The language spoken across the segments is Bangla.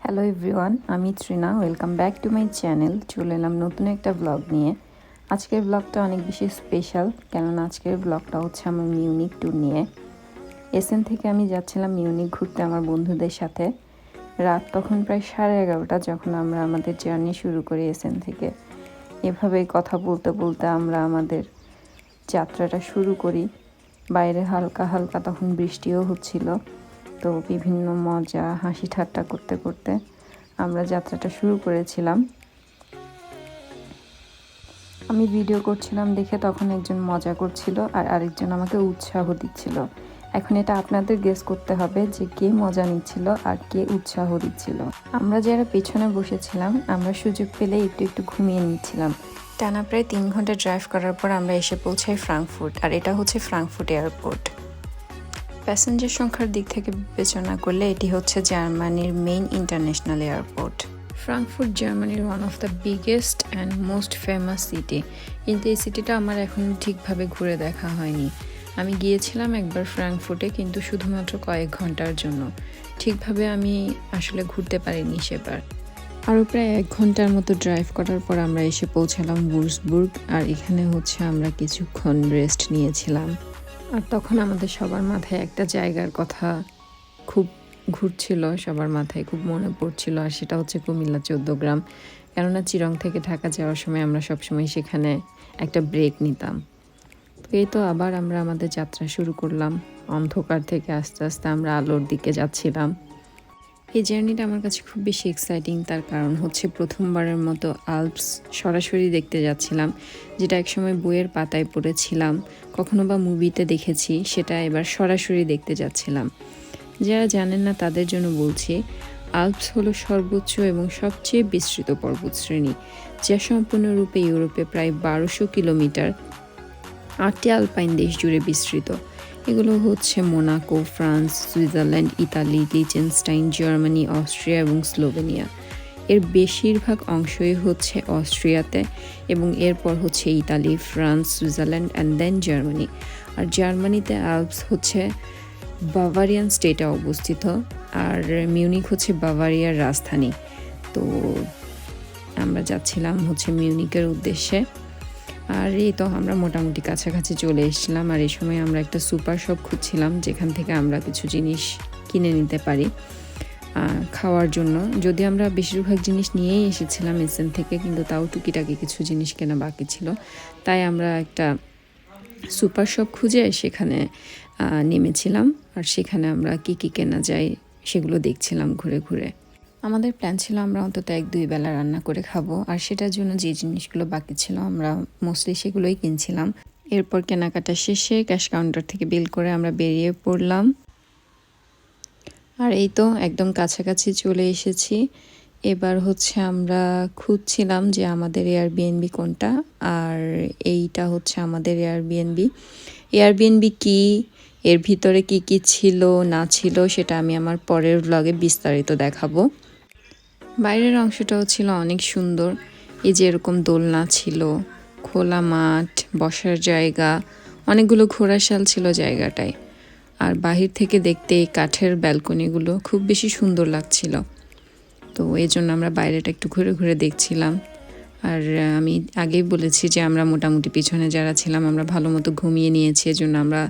হ্যালো এভরিওয়ান, আমি Trina. Welcome back to my channel. চলে এলাম নতুন একটা ব্লগ নিয়ে। আজকের ব্লগটা অনেক বেশি স্পেশাল, কেননা আজকের ব্লগটা হচ্ছে আমার মিউনিক ট্যুর নিয়ে। এসএন থেকে আমি যাচ্ছিলাম মিউনিক ঘুরতে আমার বন্ধুদের সাথে। রাত তখন প্রায় 11:30 যখন আমরা আমাদের জার্নি শুরু করি এসএন থেকে। এভাবে কথা বলতে বলতে আমরা আমাদের যাত্রাটা শুরু করি। বাইরে হালকা হালকা তখন বৃষ্টিও হচ্ছিল, তো বিভিন্ন মজা হাসি ঠাট্টা করতে করতে আমরা যাত্রাটা শুরু করেছিলাম। আমি ভিডিও করছিলাম দেখে তখন একজন মজা করছিল আর আরেকজন আমাকে উৎসাহ দিচ্ছিল। এখন এটা আপনাদের গেস করতে হবে যে কে মজা নিচ্ছিল আর কে উৎসাহ দিচ্ছিল। আমরা যারা পেছনে বসেছিলাম আমরা সুযোগ পেলে একটু একটু ঘুমিয়ে নিচ্ছিলাম। টানা প্রায় 3 ঘন্টা ড্রাইভ করার পর আমরা এসে পৌঁছাই ফ্রাঙ্কফুর্ট, আর এটা হচ্ছে ফ্রাঙ্কফুর্ট এয়ারপোর্ট। প্যাসেঞ্জার সংখ্যার দিক থেকে বিবেচনা করলে এটি হচ্ছে জার্মানির মেইন ইন্টারন্যাশনাল এয়ারপোর্ট। ফ্রাঙ্কফুর্ট জার্মানির one of the biggest and most famous city, কিন্তু এই সিটিটা আমার এখনও ঠিকভাবে ঘুরে দেখা হয়নি। আমি গিয়েছিলাম একবার ফ্রাঙ্কফুর্টে, কিন্তু শুধুমাত্র কয়েক ঘন্টার জন্য। ঠিকভাবে আমি আসলে ঘুরতে পারিনি সেবার। আরও প্রায় 1 ঘন্টার মতো ড্রাইভ করার পর আমরা এসে পৌঁছালাম বুর্সবুর্গ, আর এখানে হচ্ছে আমরা কিছুক্ষণ রেস্ট নিয়েছিলাম। আর তখন আমাদের সবার মাথায় একটা জায়গার কথা খুব ঘুরছিল, সবার মাথায় খুব মনে পড়ছিল, আর সেটা হচ্ছে কুমিল্লা 14 গ্রাম। কেননা চিরং থেকে ঢাকা যাওয়ার সময় আমরা সবসময় সেখানে একটা ব্রেক নিতাম। তো এই তো আবার আমরা আমাদের যাত্রা শুরু করলাম। অন্ধকার থেকে আস্তে আস্তে আমরা আলোর দিকে যাচ্ছিলাম। এই জার্নিটা আমার কাছে খুব বেশি এক্সাইটিং, তার কারণ হচ্ছে প্রথমবারের মতো আল্পস সরাসরি দেখতে যাচ্ছিলাম, যেটা একসময় বইয়ের পাতায় পড়েছিলাম, কখনো বা মুভিতে দেখেছি, সেটা এবার সরাসরি দেখতে যাচ্ছিলাম। যারা জানেন না তাদের জন্য বলছি, আল্পস হলো সর্বোচ্চ এবং সবচেয়ে বিস্তৃত পর্বতশ্রেণী, যা সম্পূর্ণরূপে ইউরোপে প্রায় 1200 কিলোমিটার 8টি আলপাইন দেশ জুড়ে বিস্তৃত। এগুলো হচ্ছে Monaco, France, Switzerland, Italy, Liechtenstein, Germany, Austria এবং স্লোভেনিয়া। এর বেশিরভাগ অংশই হচ্ছে অস্ট্রিয়াতে, এবং এরপর হচ্ছে Italy, France, Switzerland and then Germany. আর জার্মানিতে আল্পস হচ্ছে বাভারিয়ান স্টেটে অবস্থিত, আর মিউনিক হচ্ছে বাভারিয়ার রাজধানী। তো আমরা যাচ্ছিলাম হচ্ছে মিউনিকের উদ্দেশ্যে। আর এই তো আমরা মোটামুটি কাছাকাছি চলে এসেছিলাম, আর এই সময় আমরা একটা সুপার শপ খুঁজছিলাম যেখান থেকে আমরা কিছু জিনিস কিনে নিতে পারি খাওয়ার জন্য। যদি আমরা বেশিরভাগ জিনিস নিয়েই এসেছিলাম এসএন থেকে, কিন্তু তাও টুকিটাকি কিছু জিনিস কেনা বাকি ছিল। তাই আমরা একটা সুপার শপ খুঁজে সেখানে নেমেছিলাম, আর সেখানে আমরা কি কি কেনা যায় সেগুলো দেখছিলাম ঘুরে ঘুরে। আমাদের প্ল্যান ছিল আমরা অন্তত 1-2 বেলা রান্না করে খাবো, আর সেটার জন্য যে জিনিসগুলো বাকি ছিল আমরা মোস্টলি সেগুলোই কিনছিলাম। এরপর কেনাকাটা শেষে ক্যাশ কাউন্টার থেকে বিল করে আমরা বেরিয়ে পড়লাম। আর এই তো একদম কাছাকাছি চলে এসেছি। এবার হচ্ছে আমরা খুঁজছিলাম যে আমাদের এয়ারবিএনবি কোনটা, আর এইটা হচ্ছে আমাদের এয়ারবিএনবি কি, এর ভিতরে কি কি ছিল না ছিল সেটা আমি আমার পরের ব্লগে বিস্তারিত দেখাবো। বাইরের অংশটাও ছিল অনেক সুন্দর। এই যে এরকম দোলনা ছিল, খোলা মাঠ, বসার জায়গা, অনেকগুলো ঘোড়াশাল ছিল জায়গাটায়। আর বাহির থেকে দেখতে এই কাঠের ব্যালকনিগুলো খুব বেশি সুন্দর লাগছিল। তো এই জন্য আমরা বাইরেটা একটু ঘুরে ঘুরে দেখছিলাম। আর আমি আগেই বলেছি যে আমরা মোটামুটি পিছনে যারা ছিলাম আমরা ভালো মতো ঘুমিয়ে নিয়েছি, এজন্য আমরা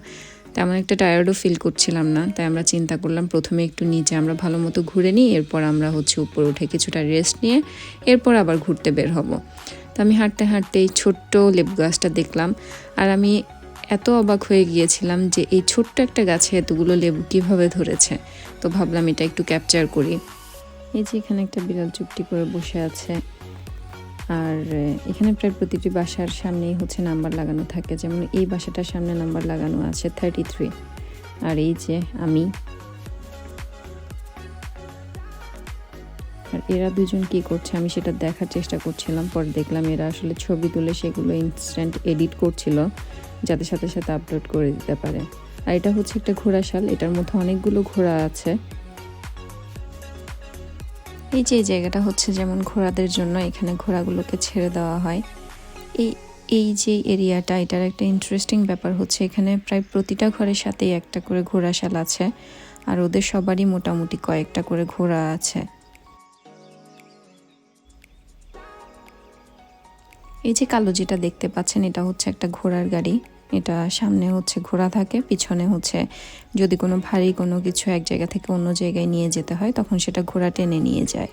তেমন একটা টায়ার্ডও ফিল করছিলাম না। তাই আমরা চিন্তা করলাম প্রথমে একটু নিচে আমরা ভালো মতো ঘুরে নিই, এরপর আমরা হচ্ছে উপরে উঠে কিছুটা রেস্ট নিয়ে এরপর আবার ঘুরতে বের হব। তো আমি হাঁটতে হাঁটতে এই ছোট্ট লেবু গাছটা দেখলাম, আর আমি এত অবাক হয়ে গিয়েছিলাম যে এই ছোট্ট একটা গাছে এতগুলো লেবু কিভাবে ধরেছে। তো ভাবলাম এটা একটু ক্যাপচার করি। এই যে এখানে একটা বিড়াল চুপটি করে বসে আছে, আর এখানে প্রায় প্রতিটি বাসার সামনেই হচ্ছে নাম্বার লাগানো থাকে, যেমন এই বাসাটার সামনে নাম্বার লাগানো আছে 33। আর এই যে আমি, আর এরা দুজন কি করছে আমি সেটা দেখার চেষ্টা করছিলাম। পরে দেখলাম এরা আসলে ছবি তুলে সেগুলো ইনস্ট্যান্ট এডিট করছিল, যাতে সাথে সাথে আপলোড করে দিতে পারে। আর এটা হচ্ছে একটা ঘোড়াশাল, এটার মধ্যে অনেকগুলো ঘোড়া আছে। এই যে জায়গাটা হচ্ছে যেমন ঘোড়াদের জন্য, এখানে ঘোড়াগুলোকে ছেড়ে দেওয়া হয়। এই এই যে এরিয়াটা, এটার একটা ইন্টারেস্টিং ব্যাপার হচ্ছে এখানে প্রায় প্রতিটা ঘরের সাথেই একটা করে ঘোড়াশাল আছে, আর ওদের সবারই মোটামুটি কয়েকটা করে ঘোড়া আছে। এই যে কালো যেটা দেখতে পাচ্ছেন এটা হচ্ছে একটা ঘোড়ার গাড়ি। এটা সামনে হচ্ছে ঘোড়া থাকে, পিছনে হচ্ছে যদি কোনো ভারী কোনো কিছু এক জায়গা থেকে অন্য জায়গায় নিয়ে যেতে হয় তখন সেটা ঘোড়া টেনে নিয়ে যায়।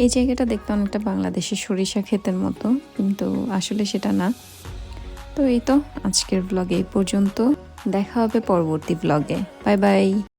এই জায়গাটা দেখতে অনেকটা বাংলাদেশের সরিষা ক্ষেতের মতো, কিন্তু আসলে সেটা না। তো এই তো আজকের ব্লগে এই পর্যন্ত, দেখা হবে পরবর্তী ব্লগে। Bye bye.